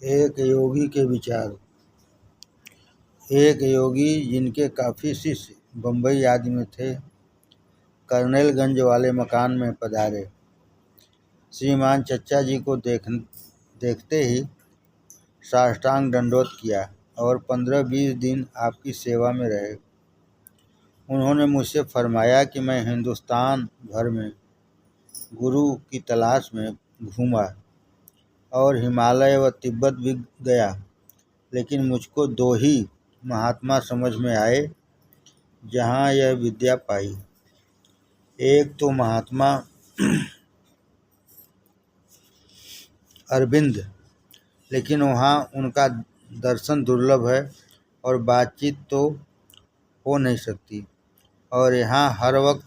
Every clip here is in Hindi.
एक योगी के विचार। एक योगी जिनके काफ़ी शिष्य बम्बई आदि में थे, कर्नेलगंज वाले मकान में पधारे। श्रीमान चचा जी को देखते ही साष्टांग दंडवत किया और 15-20 दिन आपकी सेवा में रहे। उन्होंने मुझसे फरमाया कि मैं हिंदुस्तान भर में गुरु की तलाश में घूमा और हिमालय व तिब्बत भी गया, लेकिन मुझको 2 ही महात्मा समझ में आए जहाँ यह विद्या पाई। एक तो महात्मा अरविंद, लेकिन वहाँ उनका दर्शन दुर्लभ है और बातचीत तो हो नहीं सकती, और यहाँ हर वक्त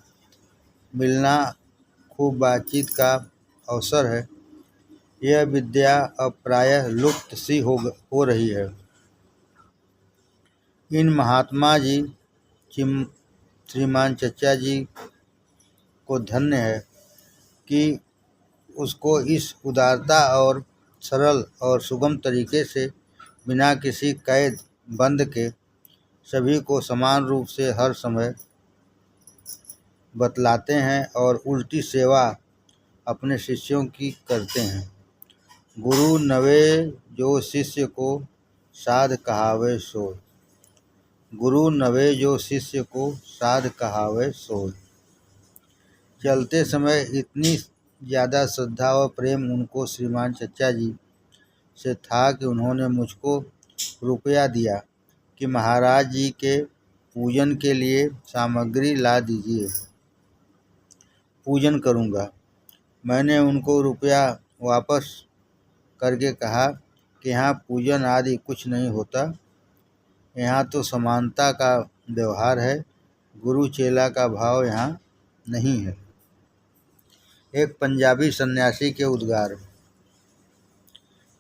मिलना, खूब बातचीत का अवसर है। यह विद्या अब प्रायः लुप्त सी हो रही है। इन महात्मा जी श्रीमान चचा जी को धन्य है कि उसको इस उदारता और सरल और सुगम तरीके से बिना किसी कैद बंद के सभी को समान रूप से हर समय बतलाते हैं और उल्टी सेवा अपने शिष्यों की करते हैं। गुरु नवे जो शिष्य को साध कहावे सोय। गुरु नवे जो शिष्य को साध कहावे सोय। चलते समय इतनी ज़्यादा श्रद्धा व प्रेम उनको श्रीमान चचा जी से था कि उन्होंने मुझको रुपया दिया कि महाराज जी के पूजन के लिए सामग्री ला दीजिए, पूजन करूँगा। मैंने उनको रुपया वापस करके कहा कि यहाँ पूजन आदि कुछ नहीं होता, यहाँ तो समानता का व्यवहार है, गुरु चेला का भाव यहाँ नहीं है। एक पंजाबी सन्यासी के उद्गार।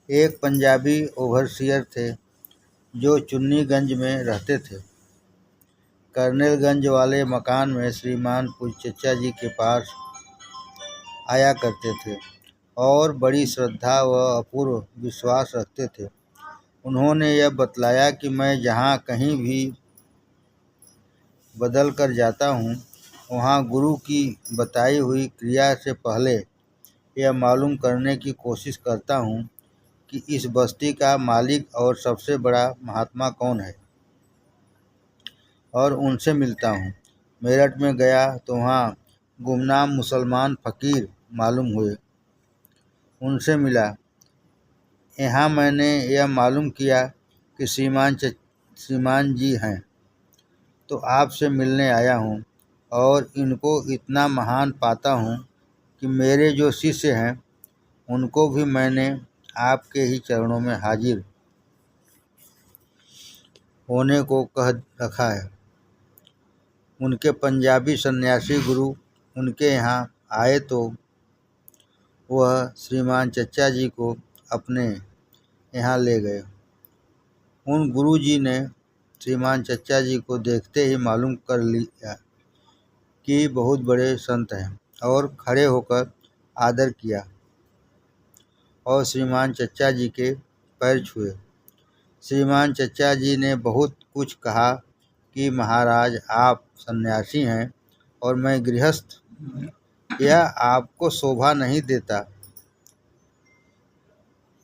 एक पंजाबी ओवरसियर थे जो चुन्नीगंज में रहते थे। कर्नेलगंज वाले मकान में श्रीमान पूज्य चचा जी के पास आया करते थे और बड़ी श्रद्धा व अपूर्व विश्वास रखते थे। उन्होंने यह बतलाया कि मैं जहाँ कहीं भी बदल कर जाता हूँ, वहाँ गुरु की बताई हुई क्रिया से पहले यह मालूम करने की कोशिश करता हूँ कि इस बस्ती का मालिक और सबसे बड़ा महात्मा कौन है, और उनसे मिलता हूँ। मेरठ में गया तो वहाँ गुमनाम मुसलमान फ़कीर मालूम हुए, उनसे मिला। यहाँ मैंने यह मालूम किया कि श्रीमान जी हैं, तो आपसे मिलने आया हूँ और इनको इतना महान पाता हूँ कि मेरे जो शिष्य हैं उनको भी मैंने आपके ही चरणों में हाजिर होने को कह रखा है। उनके पंजाबी सन्यासी गुरु उनके यहाँ आए तो वह श्रीमान चचा जी को अपने यहाँ ले गए। उन गुरु जी ने श्रीमान चचा जी को देखते ही मालूम कर लिया कि बहुत बड़े संत हैं और खड़े होकर आदर किया और श्रीमान चचा जी के पैर छुए। श्रीमान चचा जी ने बहुत कुछ कहा कि महाराज आप सन्यासी हैं और मैं गृहस्थ, यह आपको शोभा नहीं देता।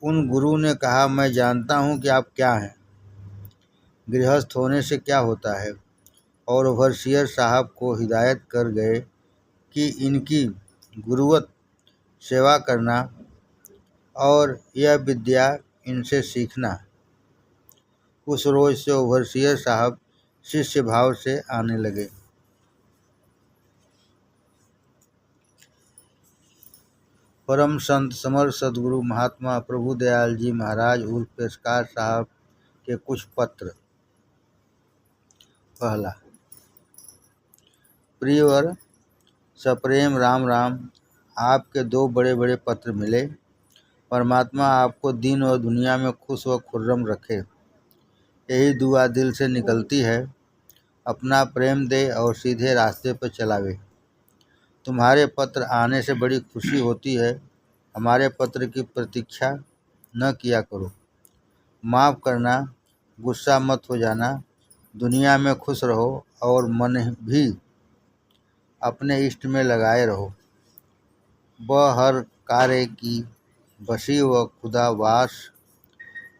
उन गुरु ने कहा, मैं जानता हूँ कि आप क्या हैं, गृहस्थ होने से क्या होता है, और ओवरसियर साहब को हिदायत कर गए कि इनकी गुरुवत सेवा करना और यह विद्या इनसे सीखना। उस रोज से ओवरसियर साहब शिष्य भाव से आने लगे। परम संत समर्थ सदगुरु महात्मा प्रभु दयाल जी महाराज उर्फ पेशकार साहब के कुछ पत्र। पहला। प्रियवर, सप्रेम राम राम। आपके 2 बड़े बड़े पत्र मिले। परमात्मा आपको दीन और दुनिया में खुश व खुर्रम रखे, यही दुआ दिल से निकलती है। अपना प्रेम दे और सीधे रास्ते पर चलावे। तुम्हारे पत्र आने से बड़ी खुशी होती है। हमारे पत्र की प्रतीक्षा न किया करो। माफ़ करना, गुस्सा मत हो जाना, दुनिया में खुश रहो और मन भी अपने इष्ट में लगाए रहो। वह हर कार्य की बसी व खुदा वास,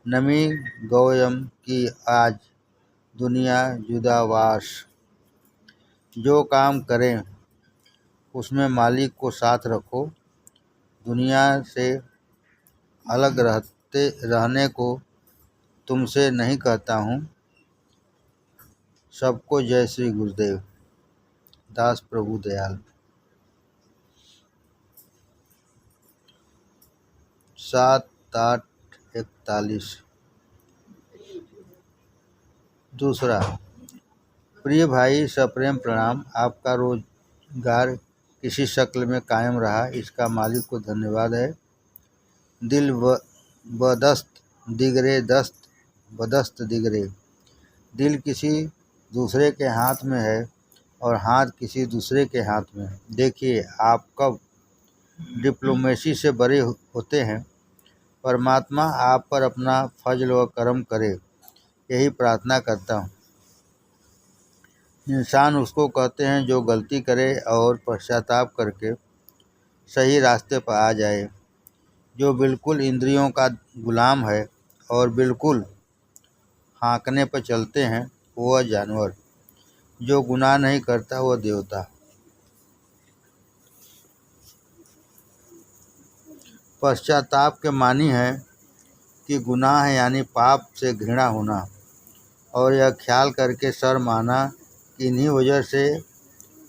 नमी गौयम की आज दुनिया जुदावास। जो काम करें उसमें मालिक को साथ रखो, दुनिया से अलग रहने को तुमसे नहीं कहता हूँ। सबको जय श्री गुरुदेव। दास प्रभु दयाल। 7/8/41। दूसरा, प्रिय भाई, सप्रेम प्रणाम। आपका रोजगार किसी शक्ल में कायम रहा, इसका मालिक को धन्यवाद है। दिल बदस्त दिगरे दस्त बदस्त दिगरे। दिल किसी दूसरे के हाथ में है और हाथ किसी दूसरे के हाथ में। देखिए, आप कब डिप्लोमेसी से बड़े होते हैं। परमात्मा आप पर अपना फजल व करम करे, यही प्रार्थना करता हूँ। इंसान उसको कहते हैं जो गलती करे और पश्चाताप करके सही रास्ते पर आ जाए। जो बिल्कुल इंद्रियों का गुलाम है और बिल्कुल हाँकने पर चलते हैं, वह जानवर। जो गुनाह नहीं करता, वह देवता। पश्चाताप के मानी है कि गुनाह यानी पाप से घृणा होना और यह ख्याल करके शर्म आना कि इन्हीं वजह से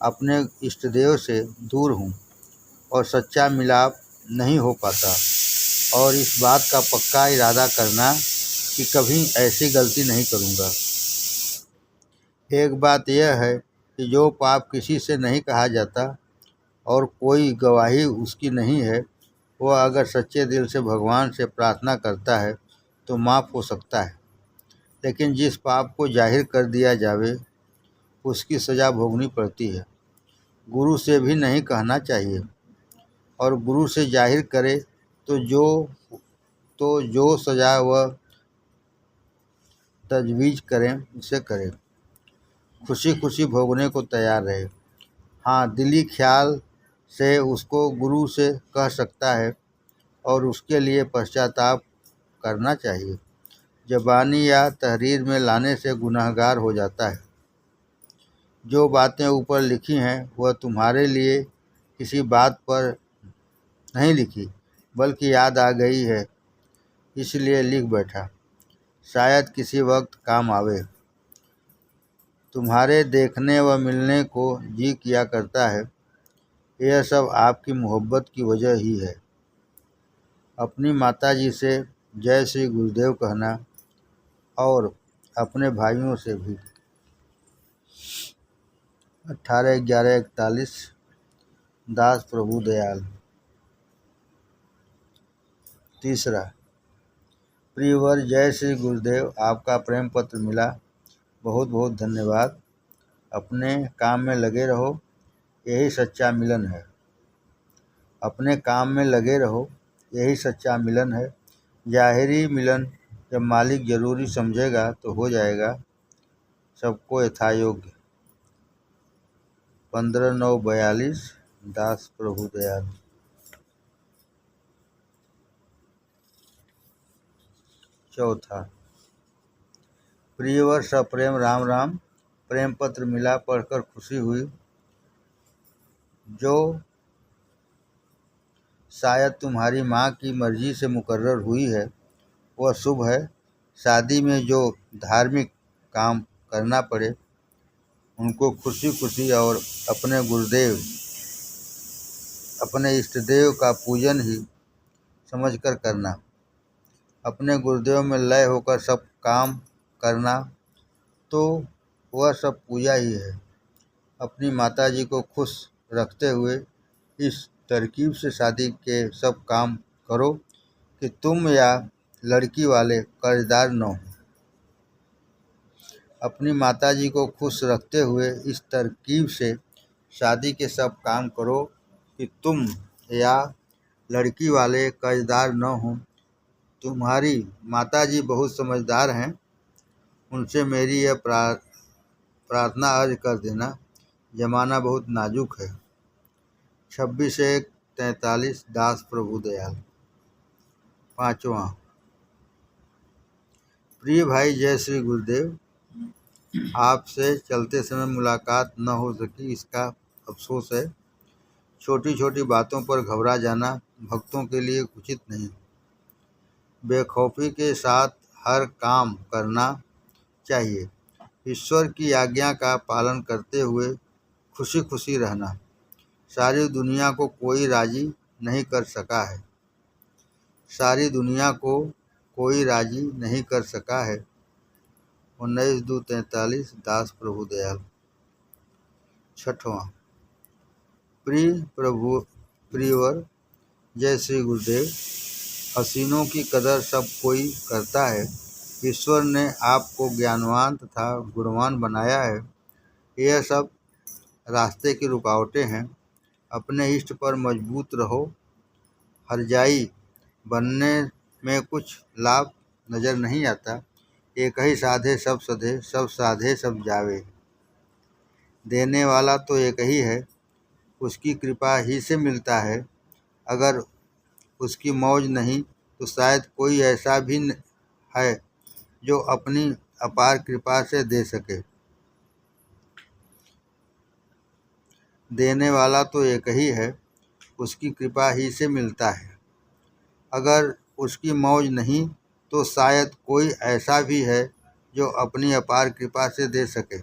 अपने इष्टदेव से दूर हूँ और सच्चा मिलाप नहीं हो पाता, और इस बात का पक्का इरादा करना कि कभी ऐसी गलती नहीं करूँगा। एक बात यह है कि जो पाप किसी से नहीं कहा जाता और कोई गवाही उसकी नहीं है, वह अगर सच्चे दिल से भगवान से प्रार्थना करता है तो माफ़ हो सकता है। लेकिन जिस पाप को जाहिर कर दिया जावे, उसकी सज़ा भोगनी पड़ती है। गुरु से भी नहीं कहना चाहिए, और गुरु से जाहिर करे तो जो सज़ा वह तजवीज़ करें उसे करें। खुशी खुशी भोगने को तैयार रहे। हाँ, दिली ख्याल से उसको गुरु से कह सकता है और उसके लिए पश्चाताप करना चाहिए। ज़बानी या तहरीर में लाने से गुनहगार हो जाता है। जो बातें ऊपर लिखी हैं वह तुम्हारे लिए किसी बात पर नहीं लिखी, बल्कि याद आ गई है, इसलिए लिख बैठा। शायद किसी वक्त काम आवे। तुम्हारे देखने व मिलने को जी किया करता है। यह सब आपकी मोहब्बत की वजह ही है। अपनी माताजी से जय श्री गुरुदेव कहना और अपने भाइयों से भी। 18/11/41। दास प्रभु दयाल। तीसरा, प्रियवर, जय श्री गुरुदेव। आपका प्रेम पत्र मिला, बहुत बहुत धन्यवाद। अपने काम में लगे रहो, यही सच्चा मिलन है। अपने काम में लगे रहो, यही सच्चा मिलन है। ज़ाहिरी मिलन जब मालिक ज़रूरी समझेगा तो हो जाएगा, सबको यथायोग्य। 15/9/42। दास प्रभु दयाल। चौथा, प्रियवर, सप्रेम राम राम। प्रेम पत्र मिला, पढ़कर खुशी हुई। जो शायद तुम्हारी माँ की मर्जी से मुकर्रर हुई है, वह शुभ है। शादी में जो धार्मिक काम करना पड़े, उनको खुशी खुशी और अपने गुरुदेव, अपने इष्टदेव का पूजन ही समझकर करना। अपने गुरुदेव में लय होकर सब काम करना तो वह सब पूजा ही है। अपनी माताजी को खुश रखते हुए इस तरकीब से शादी के सब काम करो कि तुम या लड़की वाले कर्जदार न हो। अपनी माताजी को खुश रखते हुए इस तरकीब से शादी के सब काम करो कि तुम या लड़की वाले कर्जदार न हो। तुम्हारी माताजी बहुत समझदार हैं, उनसे मेरी यह प्रार्थना अर्ज कर देना। जमाना बहुत नाजुक है। 26/1/43 दास प्रभु दयाल। 5वां। प्रिय भाई जय श्री गुरुदेव, आपसे चलते समय मुलाकात न हो सकी, इसका अफसोस है। छोटी छोटी बातों पर घबरा जाना भक्तों के लिए उचित नहीं। बेखौफी के साथ हर काम करना चाहिए। ईश्वर की आज्ञा का पालन करते हुए खुशी खुशी रहना। सारी दुनिया को कोई राजी नहीं कर सका है। सारी दुनिया को कोई राजी नहीं कर सका है। 19/2/43 दास प्रभु दयाल। 6वां। प्रियवर जय श्री गुरुदेव, हसीनों की कदर सब कोई करता है। ईश्वर ने आपको ज्ञानवान तथा गुणवान बनाया है। यह सब रास्ते की रुकावटें हैं। अपने इष्ट पर मजबूत रहो। हरजाई बनने में कुछ लाभ नजर नहीं आता। एक ही साधे सब सधे, सब साधे सब जावे। देने वाला तो एक ही है, उसकी कृपा ही से मिलता है। अगर उसकी मौज नहीं तो शायद कोई ऐसा भी है जो अपनी अपार कृपा से दे सके। देने वाला तो एक ही है, उसकी कृपा ही से मिलता है। अगर उसकी मौज नहीं तो शायद कोई ऐसा भी है जो अपनी अपार कृपा से दे सके।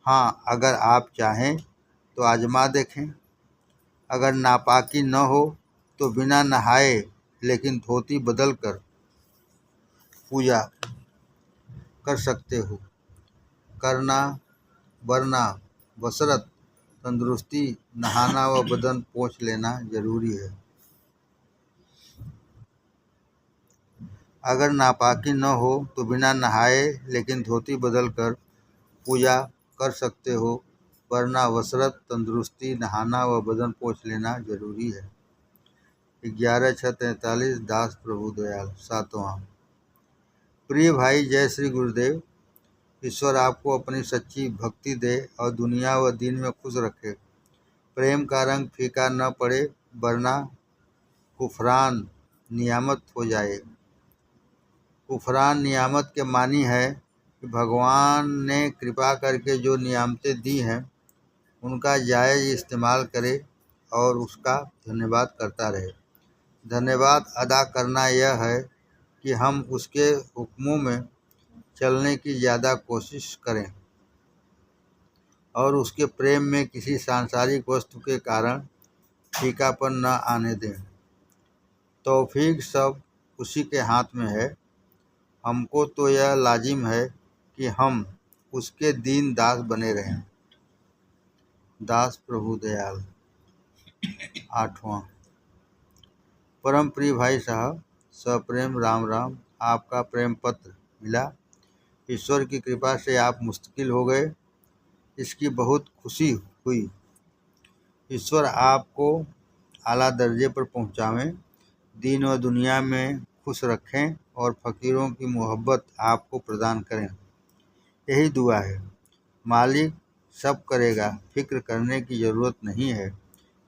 हाँ, अगर आप चाहें तो आजमा देखें। अगर नापाकी न हो तो बिना नहाए लेकिन धोती बदल कर पूजा कर सकते हो। करना वरना बशरत तंदुरुस्ती, नहाना व बदन पोंछ लेना जरूरी है। अगर नापाकी न हो तो बिना नहाए लेकिन धोती बदल कर पूजा कर सकते हो, वरना वसरत तंदुरुस्ती, नहाना व बदन पोंछ लेना जरूरी है। 11/6/43 दास प्रभु दयाल। 7वां। प्रिय भाई जय श्री गुरुदेव, ईश्वर आपको अपनी सच्ची भक्ति दे और दुनिया व दीन में खुश रखे। प्रेम का रंग फीका न पड़े, वरना कुफरान नियामत हो जाए। कुफरान नियामत के मानी है कि भगवान ने कृपा करके जो नियामतें दी हैं उनका जायज़ इस्तेमाल करे और उसका धन्यवाद करता रहे। धन्यवाद अदा करना यह है कि हम उसके हुक्मों में चलने की ज़्यादा कोशिश करें और उसके प्रेम में किसी सांसारिक वस्तु के कारण फीकापन न आने दें। तौफीक सब उसी के हाथ में है। हमको तो यह लाजिम है कि हम उसके दीन दास बने रहें। दास प्रभु दयाल। 8वां। परम प्रिय भाई साहब, सप्रेम राम राम। आपका प्रेम पत्र मिला। ईश्वर की कृपा से आप मुस्तकिल हो गए, इसकी बहुत खुशी हुई। ईश्वर आपको आला दर्जे पर पहुँचावें, दीन व दुनिया में खुश रखें और फ़कीरों की मोहब्बत आपको प्रदान करें। यही दुआ है। मालिक सब करेगा, फिक्र करने की ज़रूरत नहीं है,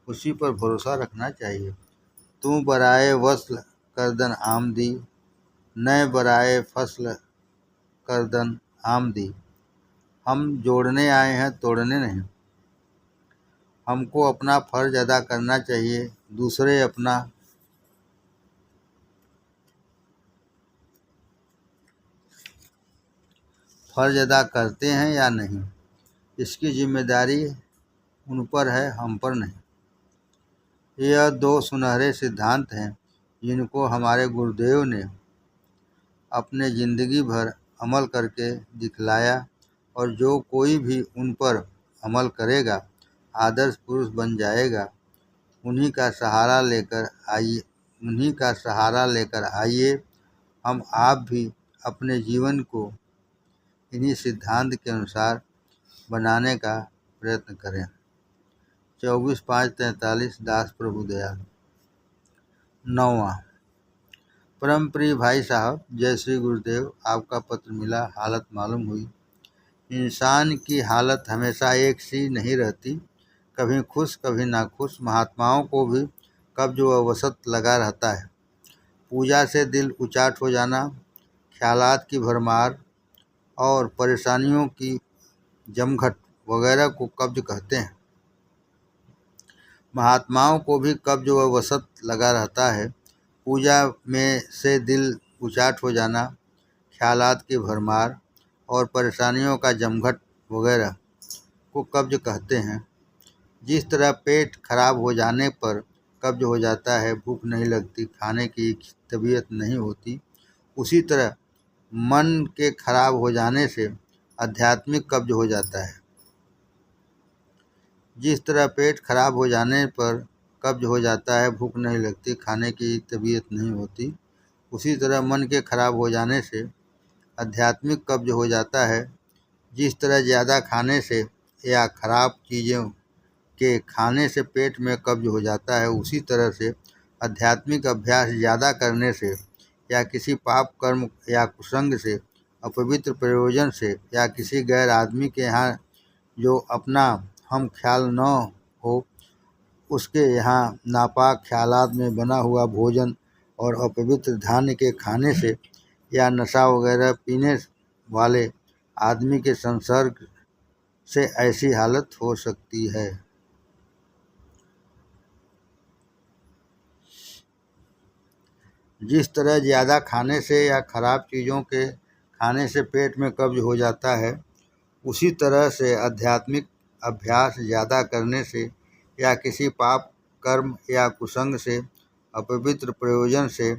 उसी पर भरोसा रखना चाहिए। तू बराए वस्ल करदन आमदी, नए बराए फसल करदन आमदी। हम जोड़ने आए हैं, तोड़ने नहीं। हमको अपना फ़र्ज अदा करना चाहिए, दूसरे अपना फ़र्ज अदा करते हैं या नहीं, इसकी जिम्मेदारी उन पर है, हम पर नहीं। यह 2 सुनहरे सिद्धांत हैं जिनको हमारे गुरुदेव ने अपने ज़िंदगी भर अमल करके दिखलाया, और जो कोई भी उन पर अमल करेगा आदर्श पुरुष बन जाएगा। उन्हीं का सहारा लेकर आइए हम आप भी अपने जीवन को इन्हीं सिद्धांत के अनुसार बनाने का प्रयत्न करें। 24/5/43 दास प्रभु दयाल। 9वां। परम प्रिय भाई साहब, जय श्री गुरुदेव। आपका पत्र मिला, हालत मालूम हुई। इंसान की हालत हमेशा एक सी नहीं रहती, कभी खुश कभी नाखुश। महात्माओं को भी कब्ज व वसत लगा रहता है। पूजा से दिल उचाट हो जाना, ख्यालात की भरमार और परेशानियों की जमघट वगैरह को कब्ज कहते हैं। महात्माओं को भी कब्ज व वसत लगा रहता है। पूजा में से दिल उचाट हो जाना, ख्यालात की भरमार और परेशानियों का जमघट वगैरह को कब्ज कहते हैं। जिस तरह पेट खराब हो जाने पर कब्ज हो जाता है, भूख नहीं लगती, खाने की तबीयत नहीं होती, उसी तरह मन के खराब हो जाने से आध्यात्मिक कब्ज हो जाता है। जिस तरह पेट खराब हो जाने पर कब्ज हो जाता है, भूख नहीं लगती, खाने की तबीयत नहीं होती, उसी तरह मन के खराब हो जाने से आध्यात्मिक कब्ज हो जाता है। जिस तरह ज़्यादा खाने से या खराब चीज़ों के खाने से पेट में कब्ज हो जाता है, उसी तरह से आध्यात्मिक अभ्यास ज़्यादा करने से या किसी पाप कर्म या कुसंग से, अपवित्र प्रयोजन से या किसी गैर आदमी के यहाँ जो अपना हम ख्याल न हो, उसके यहाँ नापाक ख्यालात में बना हुआ भोजन और अपवित्र धान्य के खाने से या नशा वगैरह पीने वाले आदमी के संसर्ग से ऐसी हालत हो सकती है। जिस तरह ज़्यादा खाने से या खराब चीज़ों के खाने से पेट में कब्ज हो जाता है, उसी तरह से आध्यात्मिक अभ्यास ज़्यादा करने से या किसी पाप कर्म या कुसंग से, अपवित्र प्रयोजन से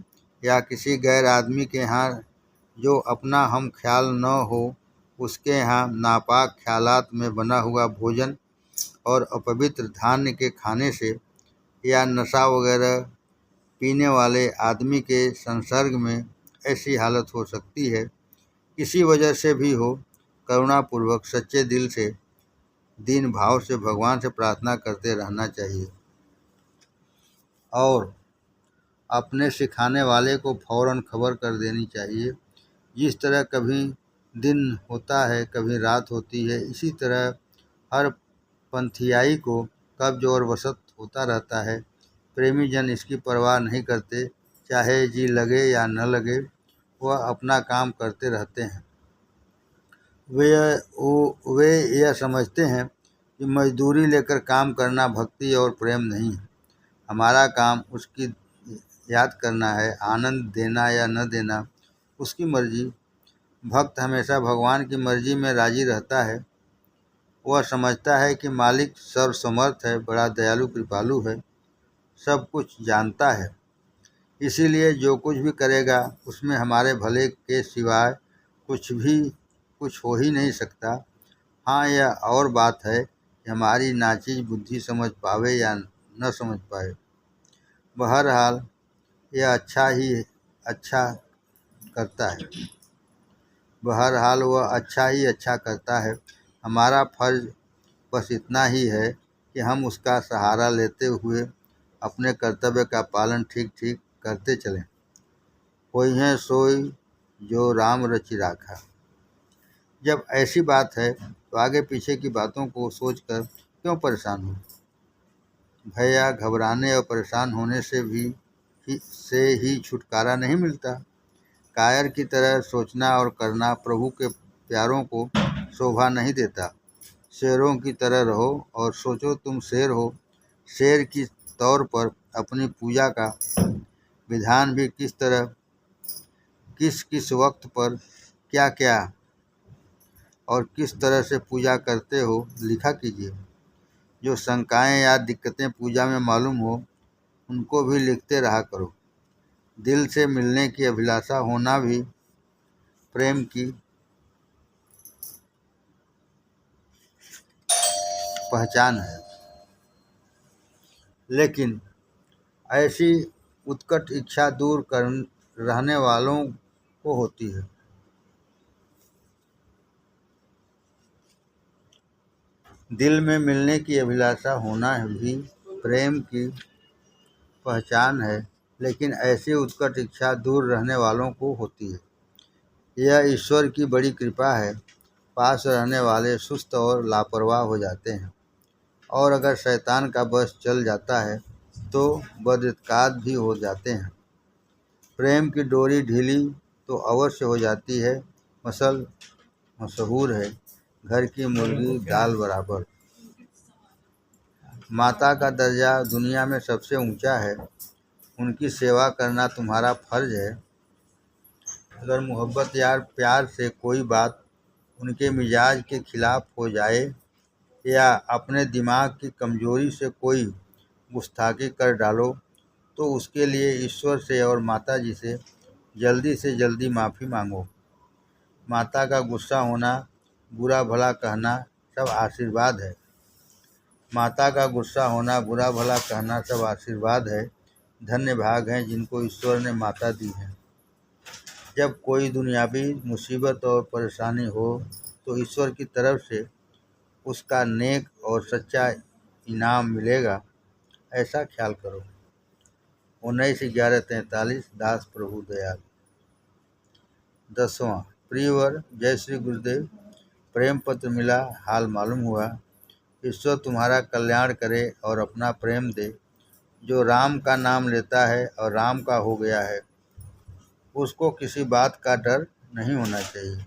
या किसी गैर आदमी के यहाँ जो अपना हम ख्याल न हो, उसके यहाँ नापाक ख्यालात में बना हुआ भोजन और अपवित्र धान्य के खाने से या नशा वगैरह पीने वाले आदमी के संसर्ग में ऐसी हालत हो सकती है। किसी वजह से भी हो, करुणापूर्वक सच्चे दिल से, दीन भाव से भगवान से प्रार्थना करते रहना चाहिए और अपने सिखाने वाले को फौरन खबर कर देनी चाहिए। जिस तरह कभी दिन होता है, कभी रात होती है, इसी तरह हर पंथियाई को कब्ज और वसत होता रहता है। प्रेमी जन इसकी परवाह नहीं करते, चाहे जी लगे या न लगे, वह अपना काम करते रहते हैं। वे यह समझते हैं कि मजदूरी लेकर काम करना भक्ति और प्रेम नहीं है। हमारा काम उसकी याद करना है, आनंद देना या न देना उसकी मर्जी। भक्त हमेशा भगवान की मर्जी में राजी रहता है। वह समझता है कि मालिक सर्वसमर्थ है, बड़ा दयालु कृपालु है, सब कुछ जानता है, इसीलिए जो कुछ भी करेगा उसमें हमारे भले के सिवाय कुछ हो ही नहीं सकता। हाँ, यह और बात है कि हमारी नाचीज बुद्धि समझ पावे या न समझ पाए, बहरहाल यह अच्छा करता है। बहरहाल वह अच्छा करता है। हमारा फर्ज बस इतना ही है कि हम उसका सहारा लेते हुए अपने कर्तव्य का पालन ठीक ठीक करते चलें। कोई है सोई जो राम रचि राखा। जब ऐसी बात है तो आगे पीछे की बातों को सोचकर क्यों परेशान हो। भय या घबराने और परेशान होने से ही छुटकारा नहीं मिलता। कायर की तरह सोचना और करना प्रभु के प्यारों को शोभा नहीं देता। शेरों की तरह रहो और सोचो तुम शेर हो। शेर की तौर पर अपनी पूजा का विधान भी किस तरह, किस वक्त पर, क्या क्या और किस तरह से पूजा करते हो लिखा कीजिए। जो शंकाएं या दिक्कतें पूजा में मालूम हो, उनको भी लिखते रहा करो। दिल से मिलने की अभिलाषा होना भी प्रेम की पहचान है, लेकिन ऐसी उत्कट इच्छा दूर कर रहने वालों को होती है। दिल में मिलने की अभिलाषा होना भी प्रेम की पहचान है, लेकिन ऐसी उत्कट इच्छा दूर रहने वालों को होती है। यह ईश्वर की बड़ी कृपा है। पास रहने वाले सुस्त और लापरवाह हो जाते हैं, और अगर शैतान का बस चल जाता है तो बदइत्काद भी हो जाते हैं। प्रेम की डोरी ढीली तो अवश्य हो जाती है। मसल मशहूर है, घर की मुर्गी दाल बराबर। माता का दर्जा दुनिया में सबसे ऊंचा है। उनकी सेवा करना तुम्हारा फर्ज है। अगर मोहब्बत या प्यार से कोई बात उनके मिजाज के खिलाफ हो जाए या अपने दिमाग की कमजोरी से कोई गुस्ताखी कर डालो तो उसके लिए ईश्वर से और माता जी से जल्दी माफ़ी मांगो। माता का गुस्सा होना, बुरा भला कहना सब आशीर्वाद है। माता का गुस्सा होना, बुरा भला कहना सब आशीर्वाद है। धन्य भाग हैं जिनको ईश्वर ने माता दी है। जब कोई दुनियावी मुसीबत और परेशानी हो तो ईश्वर की तरफ से उसका नेक और सच्चा इनाम मिलेगा, ऐसा ख्याल करो। 19/11/43 दास प्रभु दयाल। 10वां। प्रियवर, जय श्री गुरुदेव। प्रेम पत्र मिला, हाल मालूम हुआ। ईश्वर तुम्हारा कल्याण करे और अपना प्रेम दे। जो राम का नाम लेता है और राम का हो गया है, उसको किसी बात का डर नहीं होना चाहिए।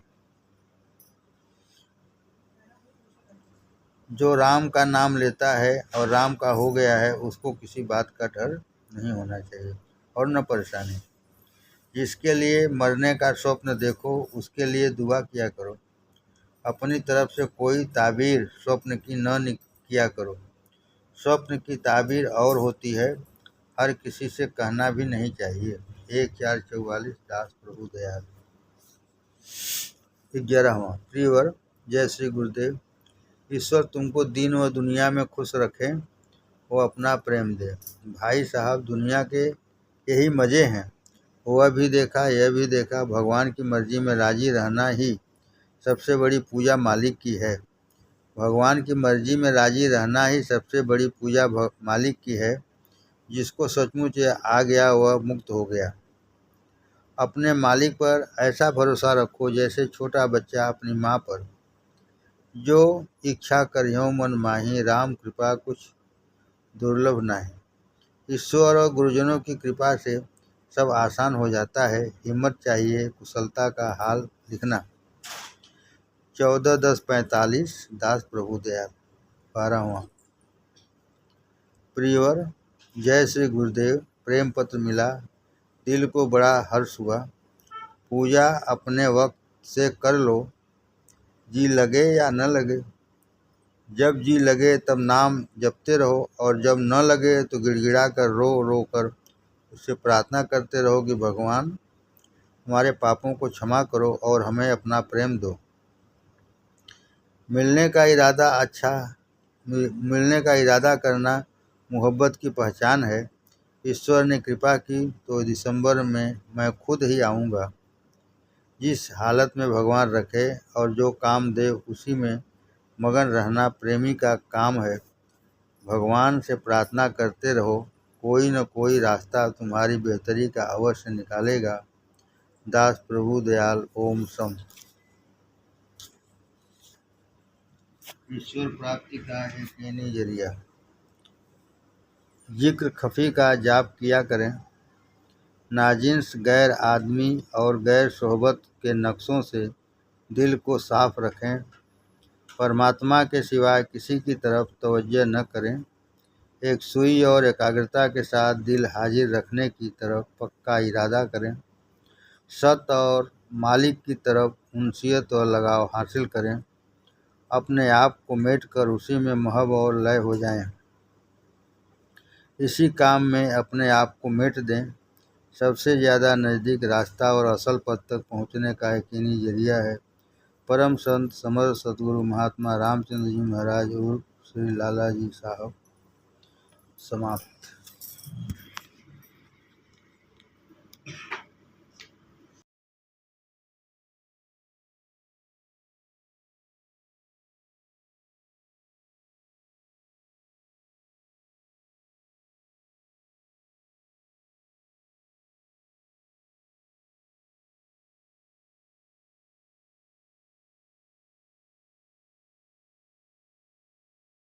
जो राम का नाम लेता है और राम का हो गया है, उसको किसी बात का डर नहीं होना चाहिए और न परेशानी। जिसके लिए मरने का स्वप्न देखो, उसके लिए दुआ किया करो। अपनी तरफ से कोई ताबीर स्वप्न की न किया करो। स्वप्न की ताबीर और होती है, हर किसी से कहना भी नहीं चाहिए। 1/4/44 दास प्रभु दयाल। 11वां। प्रियवर, जय श्री गुरुदेव। ईश्वर तुमको दीन व दुनिया में खुश रखे, वो अपना प्रेम दे। भाई साहब, दुनिया के यही मज़े हैं। वह भी देखा, यह भी देखा। भगवान की मर्जी में राजी रहना ही सबसे बड़ी पूजा मालिक की है। भगवान की मर्जी में राजी रहना ही सबसे बड़ी पूजा मालिक की है। जिसको सचमुच आ गया वह मुक्त हो गया। अपने मालिक पर ऐसा भरोसा रखो जैसे छोटा बच्चा अपनी माँ पर। जो इच्छा करियो मन माही, राम कृपा कुछ दुर्लभ नहीं। ईश्वर और गुरुजनों की कृपा से सब आसान हो जाता है। हिम्मत चाहिए कुशलता का हाल लिखना। 14/10/45 दास प्रभु दयाल। 12वां। प्रियवर, जय श्री गुरुदेव। प्रेम पत्र मिला, दिल को बड़ा हर्ष हुआ। पूजा अपने वक्त से कर लो, जी लगे या न लगे। जब जी लगे तब नाम जपते रहो, और जब न लगे तो गिड़गिड़ा कर रो कर उससे प्रार्थना करते रहो कि भगवान हमारे पापों को क्षमा करो और हमें अपना प्रेम दो। मिलने का इरादा करना मोहब्बत की पहचान है। ईश्वर ने कृपा की तो दिसंबर में मैं खुद ही आऊँगा। जिस हालत में भगवान रखे और जो काम दे उसी में मगन रहना प्रेमी का काम है। भगवान से प्रार्थना करते रहो, कोई न कोई रास्ता तुम्हारी बेहतरी का अवश्य निकालेगा। दास प्रभु दयाल। ओम सम। ईश्वर प्राप्ति का एक यही जरिया। जिक्र खफी का जाप किया करें। नाजिन्स गैर आदमी और गैर सोहबत के नक्शों से दिल को साफ रखें। परमात्मा के सिवाय किसी की तरफ तवज्जो न करें। एक सुई और एकाग्रता के साथ दिल हाजिर रखने की तरफ पक्का इरादा करें। सत और मालिक की तरफ उनसियत और लगाव हासिल करें। अपने आप को मेट कर उसी में महव और लय हो जाएं। इसी काम में अपने आप को मेट दें। सबसे ज़्यादा नज़दीक रास्ता और असल पद तक पहुँचने का यकीनी जरिया है। परम संत समर्थ सतगुरु महात्मा रामचंद्र जी महाराज उर्फ श्री लाला जी साहब। समाप्त।